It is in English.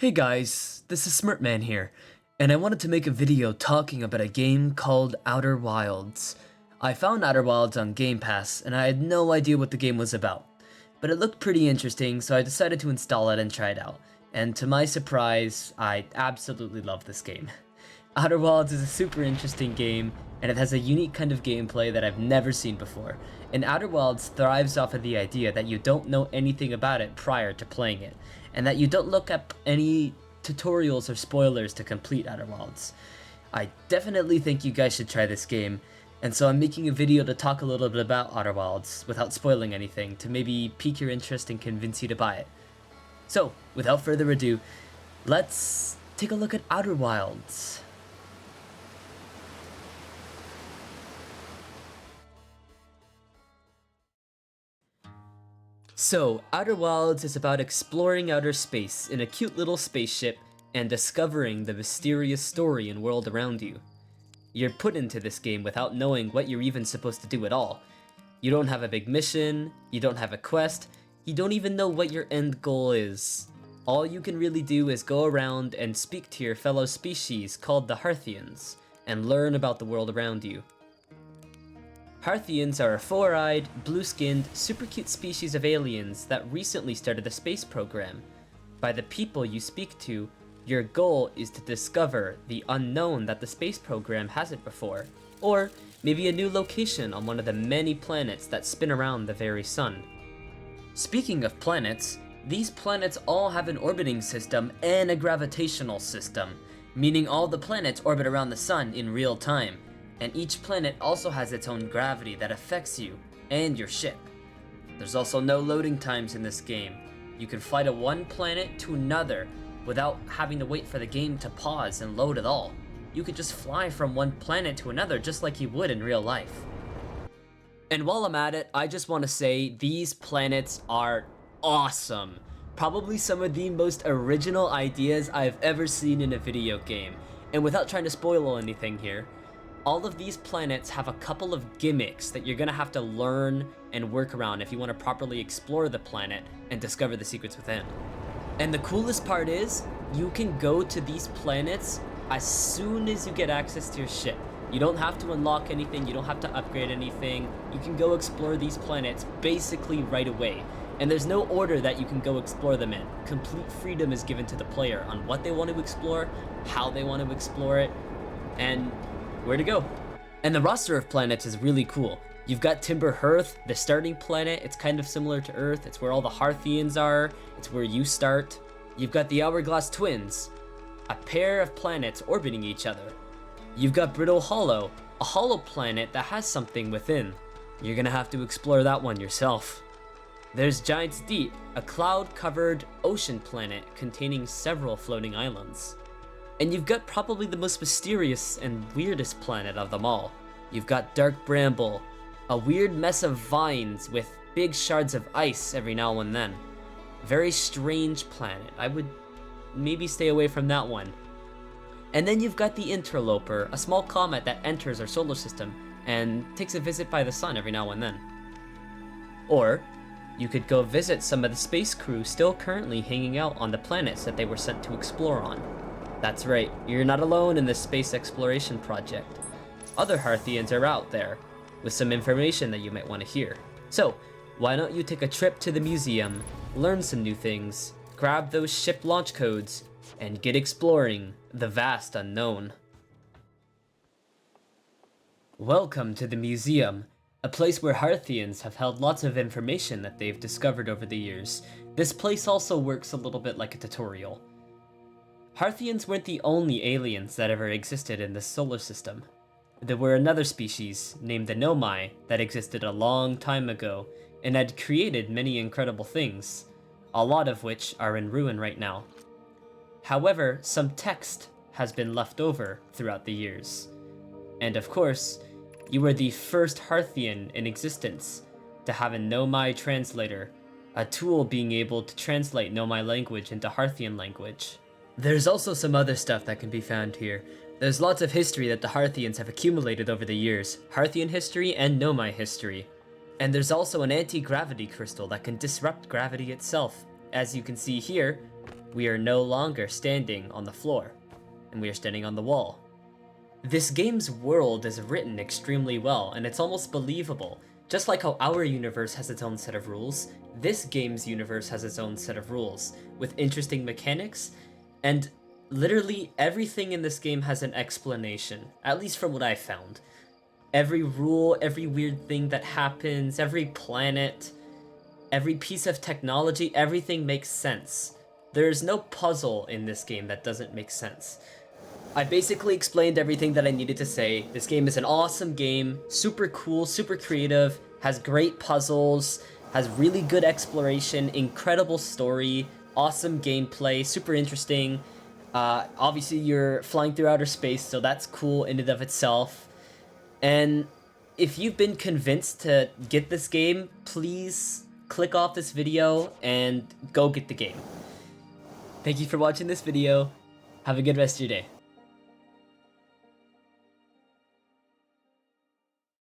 Hey guys, this is Smirtman here, and I wanted to make a video talking about a game called Outer Wilds. I found Outer Wilds on Game Pass, and I had no idea what the game was about. But it looked pretty interesting, so I decided to install it and try it out. And to my surprise, I absolutely love this game. Outer Wilds is a super interesting game, and it has a unique kind of gameplay that I've never seen before. And Outer Wilds thrives off of the idea that you don't know anything about it prior to playing it, and that you don't look up any tutorials or spoilers to complete Outer Wilds. I definitely think you guys should try this game, and so I'm making a video to talk a little bit about Outer Wilds without spoiling anything, to maybe pique your interest and convince you to buy it. So, without further ado, let's take a look at Outer Wilds. So, Outer Wilds is about exploring outer space in a cute little spaceship and discovering the mysterious story and world around you. You're put into this game without knowing what you're even supposed to do at all. You don't have a big mission, you don't have a quest, you don't even know what your end goal is. All you can really do is go around and speak to your fellow species called the Hearthians, and learn about the world around you. Hearthians are a four-eyed, blue-skinned, super cute species of aliens that recently started a space program. By the people you speak to, your goal is to discover the unknown that the space program hasn't before, or maybe a new location on one of the many planets that spin around the very sun. Speaking of planets, these planets all have an orbiting system and a gravitational system, meaning all the planets orbit around the sun in real time. And each planet also has its own gravity that affects you and your ship. There's also no loading times in this game. You can fly to one planet to another without having to wait for the game to pause and load at all. You could just fly from one planet to another just like you would in real life. And while I'm at it, I just want to say these planets are awesome. Probably some of the most original ideas I've ever seen in a video game. And without trying to spoil anything here, all of these planets have a couple of gimmicks that you're gonna have to learn and work around if you want to properly explore the planet and discover the secrets within. And the coolest part is, you can go to these planets as soon as you get access to your ship. You don't have to unlock anything, you don't have to upgrade anything. You can go explore these planets basically right away. And there's no order that you can go explore them in. Complete freedom is given to the player on what they want to explore, how they want to explore it, and where to go. And the roster of planets is really cool. You've got Timber Hearth, the starting planet. It's kind of similar to Earth. It's where all the Hearthians are. It's where you start. You've got the Hourglass Twins, a pair of planets orbiting each other. You've got Brittle Hollow, a hollow planet that has something within. You're gonna have to explore that one yourself. There's Giant's Deep, a cloud-covered ocean planet containing several floating islands. And you've got probably the most mysterious and weirdest planet of them all. You've got Dark Bramble, a weird mess of vines with big shards of ice every now and then. Very strange planet. I would maybe stay away from that one. And then you've got the Interloper, a small comet that enters our solar system and takes a visit by the sun every now and then. Or you could go visit some of the space crew still currently hanging out on the planets that they were sent to explore on. That's right, you're not alone in this space exploration project. Other Hearthians are out there, with some information that you might want to hear. So, why don't you take a trip to the museum, learn some new things, grab those ship launch codes, and get exploring the vast unknown. Welcome to the museum, a place where Hearthians have held lots of information that they've discovered over the years. This place also works a little bit like a tutorial. Hearthians weren't the only aliens that ever existed in this solar system. There were another species, named the Nomai, that existed a long time ago, and had created many incredible things, a lot of which are in ruin right now. However, some text has been left over throughout the years. And of course, you were the first Hearthian in existence to have a Nomai translator, a tool being able to translate Nomai language into Hearthian language. There's also some other stuff that can be found here. There's lots of history that the Hearthians have accumulated over the years, Hearthian history and Nomai history. And there's also an anti-gravity crystal that can disrupt gravity itself. As you can see here, we are no longer standing on the floor, and we are standing on the wall. This game's world is written extremely well, and it's almost believable. Just like how our universe has its own set of rules, this game's universe has its own set of rules, with interesting mechanics, and literally everything in this game has an explanation, at least from what I found. Every rule, every weird thing that happens, every planet, every piece of technology, everything makes sense. There's no puzzle in this game that doesn't make sense. I basically explained everything that I needed to say. This game is an awesome game, super cool, super creative, has great puzzles, has really good exploration, incredible story, awesome gameplay, super interesting. Obviously you're flying through outer space, so that's cool in and of itself. And if you've been convinced to get this game, please click off this video and go get the game. Thank you for watching this video. Have a good rest of your day.